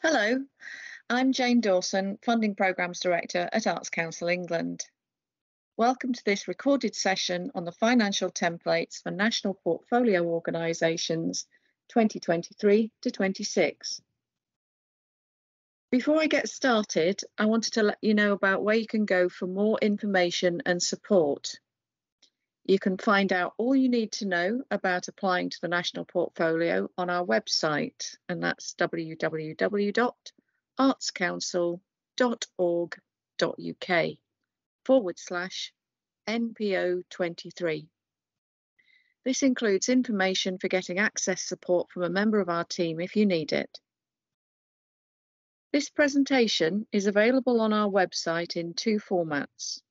Hello, I'm Jane Dawson, Funding Programmes Director at Arts Council England. Welcome to this recorded session on the financial templates for National Portfolio Organisations 2023 to 26. Before I get started, I wanted to let you know about where you can go for more information and support. You can find out all you need to know about applying to the National Portfolio on our website, and that's www.artscouncil.org.uk/NPO23. This includes information for getting access support from a member of our team if you need it. This presentation is available on our website in two formats,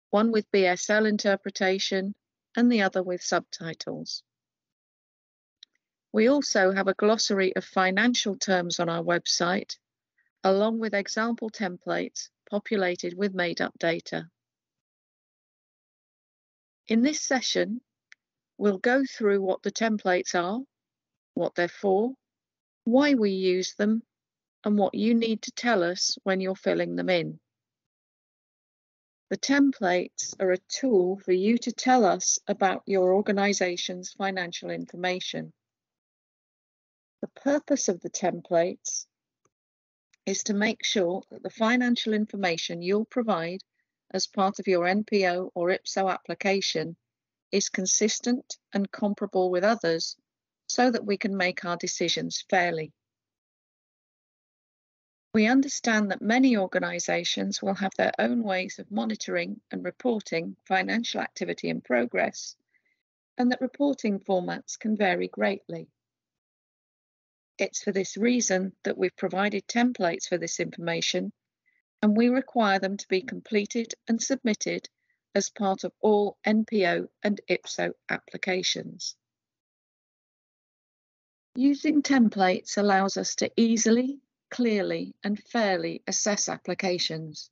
one with BSL interpretation and the other with subtitles. We also have a glossary of financial terms on our website, along with example templates populated with made-up data. In this session, we'll go through what the templates are, what they're for, why we use them, and what you need to tell us when you're filling them in. The templates are a tool for you to tell us about your organisation's financial information. The purpose of the templates is to make sure that the financial information you'll provide as part of your NPO or IPSO application is consistent and comparable with others so that we can make our decisions fairly. We understand that many organisations will have their own ways of monitoring and reporting financial activity and progress, and that reporting formats can vary greatly. It's for this reason that we've provided templates for this information, and we require them to be completed and submitted as part of all NPO and IPSO applications. Using templates allows us to easily, clearly and fairly assess applications.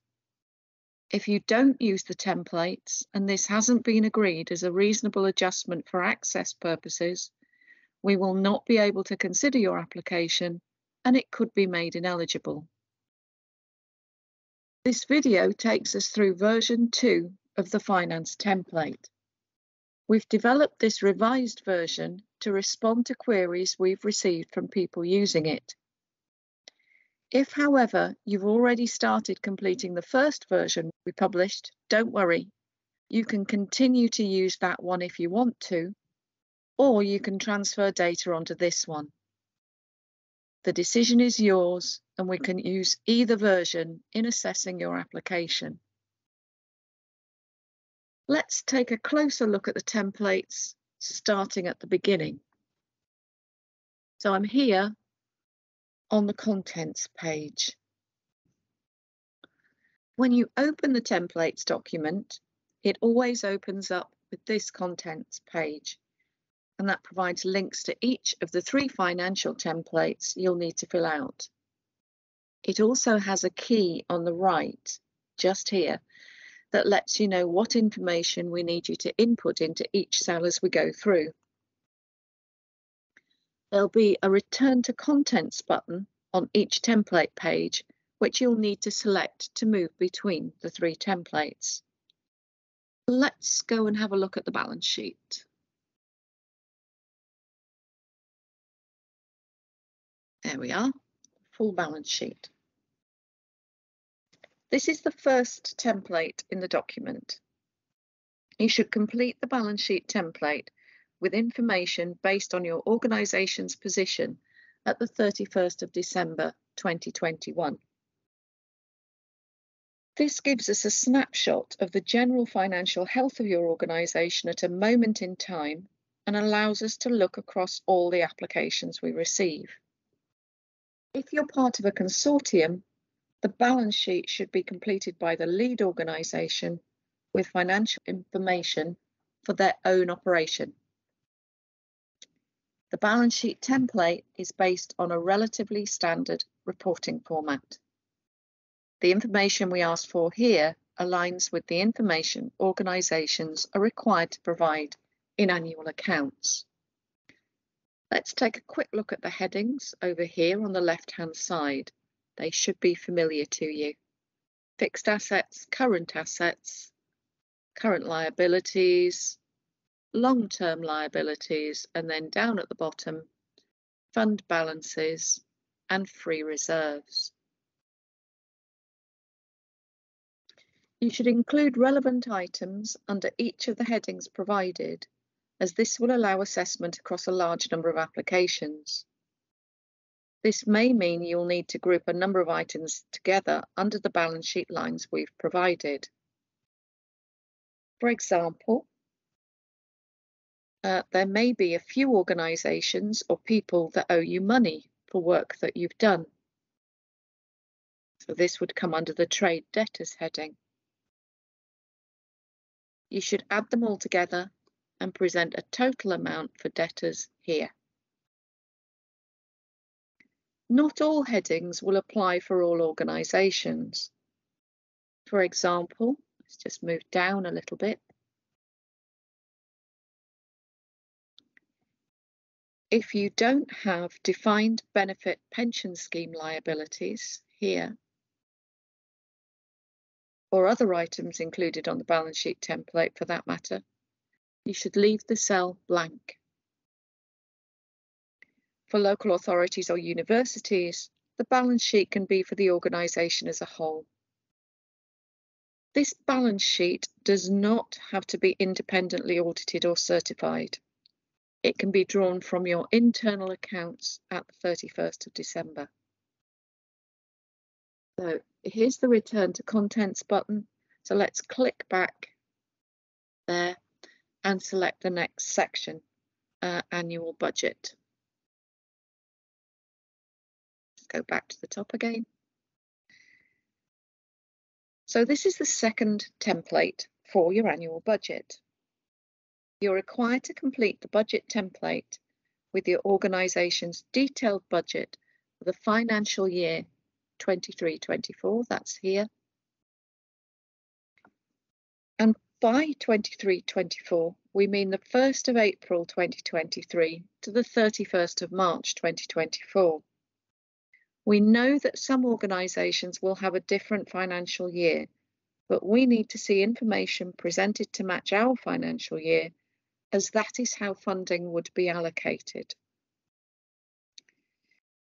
If you don't use the templates and this hasn't been agreed as a reasonable adjustment for access purposes, we will not be able to consider your application and it could be made ineligible. This video takes us through version 2 of the finance template. We've developed this revised version to respond to queries we've received from people using it. If, however, you've already started completing the first version we published, don't worry. You can continue to use that one if you want to, or you can transfer data onto this one. The decision is yours, and we can use either version in assessing your application. Let's take a closer look at the templates, starting at the beginning. So I'm here on the contents page. When you open the templates document, it always opens up with this contents page, and that provides links to each of the 3 financial templates you'll need to fill out. It also has a key on the right, just here, that lets you know what information we need you to input into each cell as we go through. There'll be a Return to Contents button on each template page, which you'll need to select to move between the 3 templates. Let's go and have a look at the balance sheet. There we are, full balance sheet. This is the first template in the document. You should complete the balance sheet template with information based on your organisation's position at the 31st of December 2021. This gives us a snapshot of the general financial health of your organisation at a moment in time and allows us to look across all the applications we receive. If you're part of a consortium, the balance sheet should be completed by the lead organisation with financial information for their own operation. The balance sheet template is based on a relatively standard reporting format. The information we ask for here aligns with the information organisations are required to provide in annual accounts. Let's take a quick look at the headings over here on the left-hand side. They should be familiar to you. Fixed assets, current liabilities, long-term liabilities, and then down at the bottom, fund balances and free reserves. You should include relevant items under each of the headings provided, as this will allow assessment across a large number of applications. This may mean you'll need to group a number of items together under the balance sheet lines we've provided. For example, there may be a few organisations or people that owe you money for work that you've done. So this would come under the trade debtors heading. You should add them all together and present a total amount for debtors here. Not all headings will apply for all organisations. For example, let's just move down a little bit. If you don't have defined benefit pension scheme liabilities here, or other items included on the balance sheet template for that matter, you should leave the cell blank. For local authorities or universities, the balance sheet can be for the organisation as a whole. This balance sheet does not have to be independently audited or certified. It can be drawn from your internal accounts at the 31st of December. So here's the Return to Contents button. So let's click back there and select the next section, Annual Budget. Let's go back to the top again. So this is the second template for your annual budget. You're required to complete the budget template with your organisation's detailed budget for the financial year 23-24, that's here. And by 23-24, we mean the 1st of April 2023 to the 31st of March 2024. We know that some organisations will have a different financial year, but we need to see information presented to match our financial year, as that is how funding would be allocated.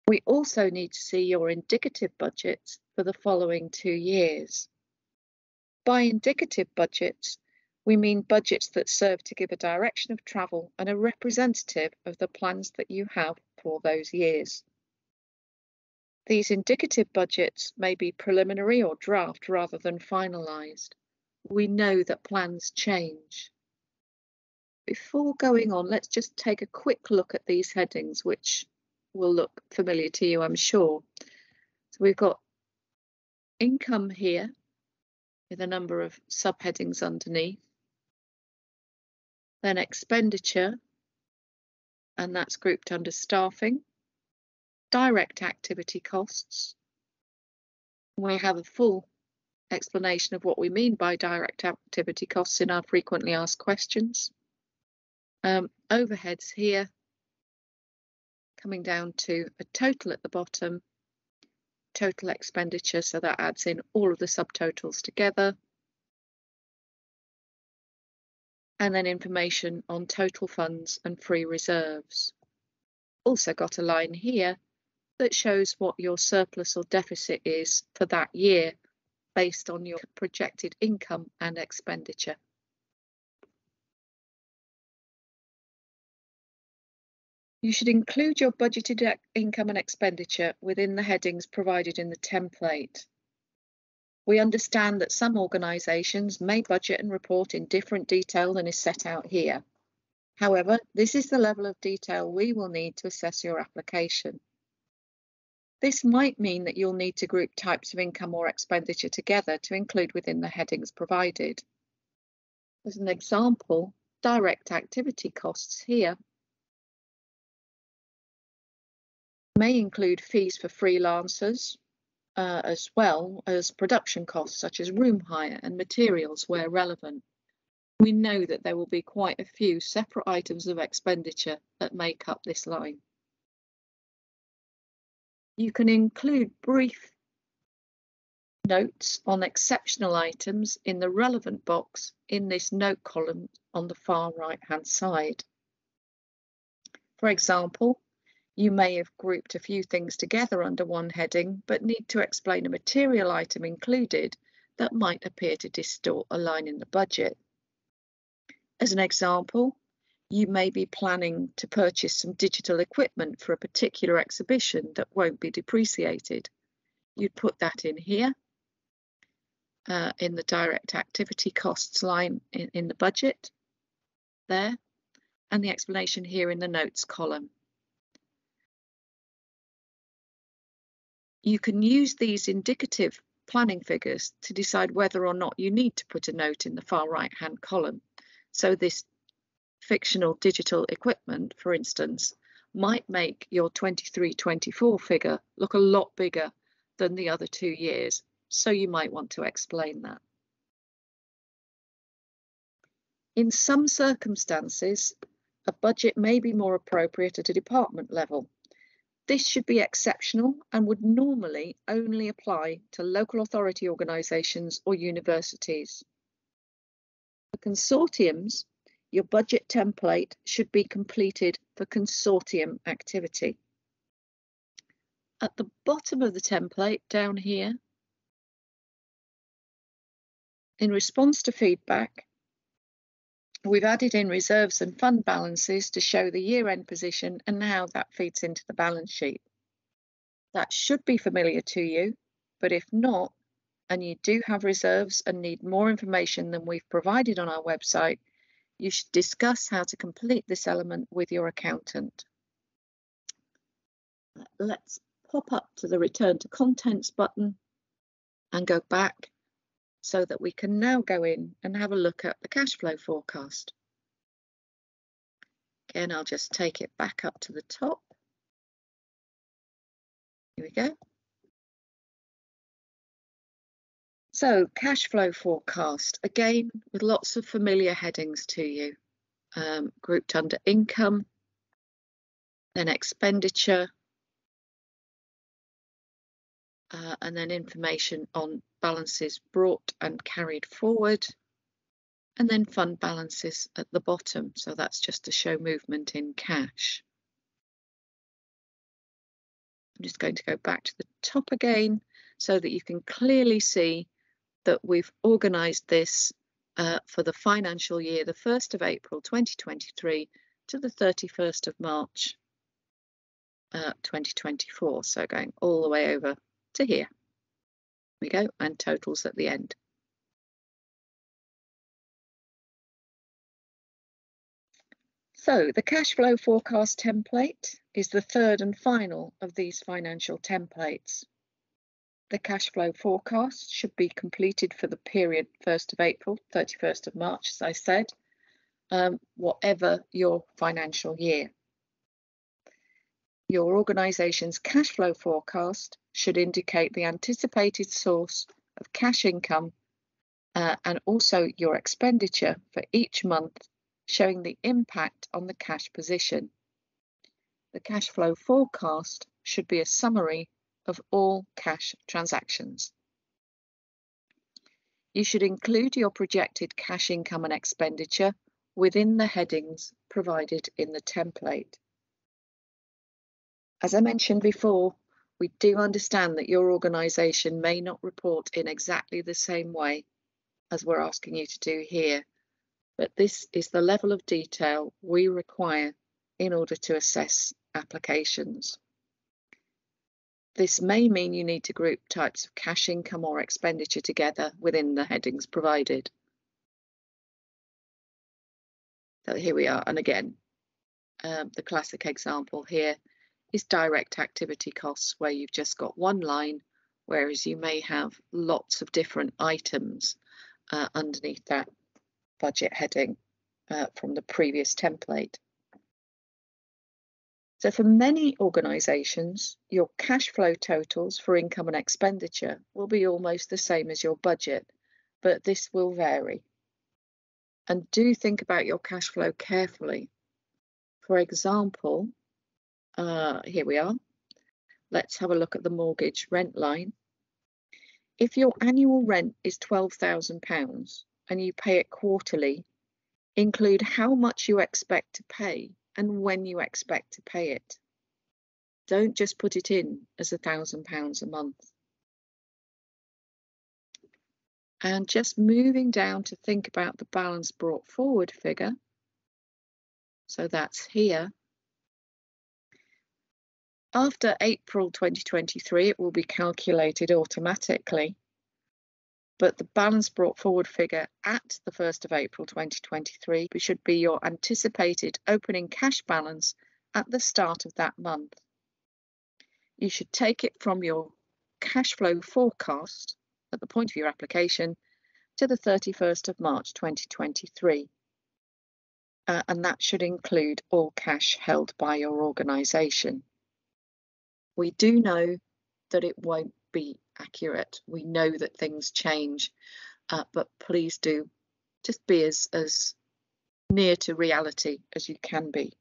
We also need to see your indicative budgets for the following 2 years. By indicative budgets, we mean budgets that serve to give a direction of travel and a representative of the plans that you have for those years. These indicative budgets may be preliminary or draft rather than finalised. We know that plans change. Before going on, let's just take a quick look at these headings, which will look familiar to you, I'm sure. So we've got income here with a number of subheadings underneath. Then expenditure, and that's grouped under staffing. Direct activity costs. We have a full explanation of what we mean by direct activity costs in our frequently asked questions. Overheads here, coming down to a total at the bottom, total expenditure, so that adds in all of the subtotals together. And then information on total funds and free reserves. Also got a line here that shows what your surplus or deficit is for that year based on your projected income and expenditure. You should include your budgeted income and expenditure within the headings provided in the template. We understand that some organisations may budget and report in different detail than is set out here. However, this is the level of detail we will need to assess your application. This might mean that you'll need to group types of income or expenditure together to include within the headings provided. As an example, direct activity costs here may include fees for freelancers, as well as production costs such as room hire and materials where relevant. we know that there will be quite a few separate items of expenditure that make up this line. You can include brief notes on exceptional items in the relevant box in this note column on the far right-hand side. For example, you may have grouped a few things together under one heading, but need to explain a material item included that might appear to distort a line in the budget. As an example, you may be planning to purchase some digital equipment for a particular exhibition that won't be depreciated. You'd put that in here, in the direct activity costs line in the budget, there, and the explanation here in the notes column. You can use these indicative planning figures to decide whether or not you need to put a note in the far right-hand column. So this fictional digital equipment, for instance, might make your 23-24 figure look a lot bigger than the other 2 years. So you might want to explain that. In some circumstances, a budget may be more appropriate at a department level. This should be exceptional and would normally only apply to local authority organisations or universities. For consortiums, your budget template should be completed for consortium activity. At the bottom of the template down here, in response to feedback, we've added in reserves and fund balances to show the year-end position and how that feeds into the balance sheet. That should be familiar to you, but if not, and you do have reserves and need more information than we've provided on our website, you should discuss how to complete this element with your accountant. Let's pop up to the Return to Contents button and go back so that we can now go in and have a look at the cash flow forecast. Again, I'll just take it back up to the top. Here we go. So, cash flow forecast, again, with lots of familiar headings to you, grouped under income, then expenditure, and then information on balances brought and carried forward, and then fund balances at the bottom. So that's just to show movement in cash. I'm just going to go back to the top again so that you can clearly see that we've organised this for the financial year, the 1st of April 2023 to the 31st of March 2024. So going all the way over to here. We go, and totals at the end. So the cash flow forecast template is the third and final of these financial templates. The cash flow forecast should be completed for the period 1st of April, 31st of March, as I said, whatever your financial year. Your organisation's cash flow forecast should indicate the anticipated source of cash income and also your expenditure for each month, showing the impact on the cash position. The cash flow forecast should be a summary of all cash transactions. You should include your projected cash income and expenditure within the headings provided in the template. As I mentioned before, we do understand that your organisation may not report in exactly the same way as we're asking you to do here, but this is the level of detail we require in order to assess applications. This may mean you need to group types of cash income or expenditure together within the headings provided. So here we are, and again, the classic example here is direct activity costs, where you've just got one line, whereas you may have lots of different items underneath that budget heading from the previous template. So for many organisations, your cash flow totals for income and expenditure will be almost the same as your budget, but this will vary. And do think about your cash flow carefully. For example, here we are. Let's have a look at the mortgage rent line. If your annual rent is £12,000 and you pay it quarterly, include how much you expect to pay and when you expect to pay it. Don't just put it in as £1,000 a month. And just moving down to think about the balance brought forward figure. So that's here. After April 2023, it will be calculated automatically, but the balance brought forward figure at the 1st of April 2023 should be your anticipated opening cash balance at the start of that month. You should take it from your cash flow forecast at the point of your application to the 31st of March 2023. And that should include all cash held by your organisation. We do know that it won't be accurate. We know that things change, but please do just be as near to reality as you can be.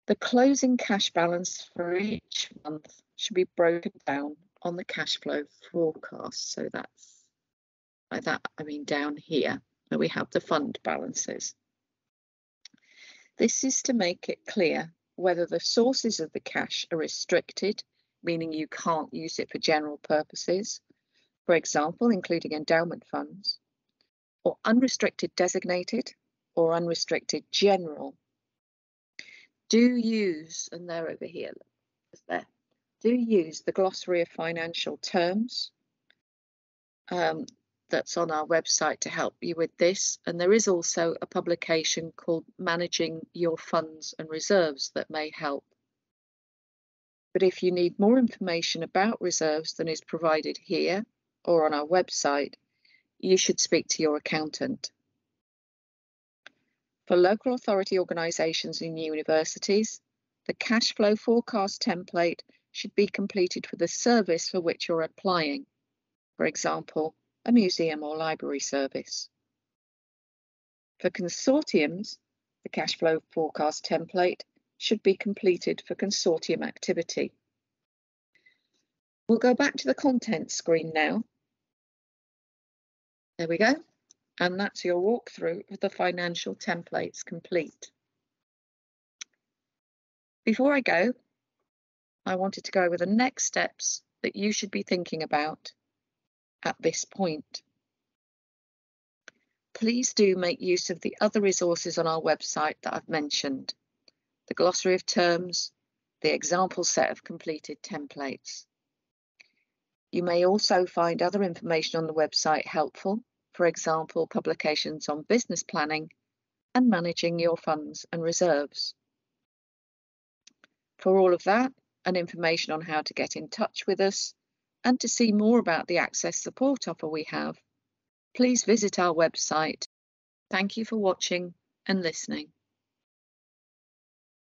The closing cash balance for each month should be broken down on the cash flow forecast. So that's like that, I mean down here where we have the fund balances. This is to make it clear whether the sources of the cash are restricted, meaning you can't use it for general purposes, for example, including endowment funds, or unrestricted designated or unrestricted general. Do use, and they're over here, there, do use the glossary of financial terms that's on our website to help you with this. And there is also a publication called Managing Your Funds and Reserves that may help. But if you need more information about reserves than is provided here or on our website, you should speak to your accountant. For local authority organisations and universities, the cash flow forecast template should be completed for the service for which you're applying. For example, a museum or library service. For consortiums, the cash flow forecast template should be completed for consortium activity. We'll go back to the content screen now. There we go. And that's your walkthrough of the financial templates complete. Before I go, I wanted to go over the next steps that you should be thinking about at this point. Please do make use of the other resources on our website that I've mentioned, the glossary of terms, the example set of completed templates. You may also find other information on the website helpful, for example, publications on business planning and managing your funds and reserves. For all of that and information on how to get in touch with us and to see more about the Access support offer we have, please visit our website. Thank you for watching and listening.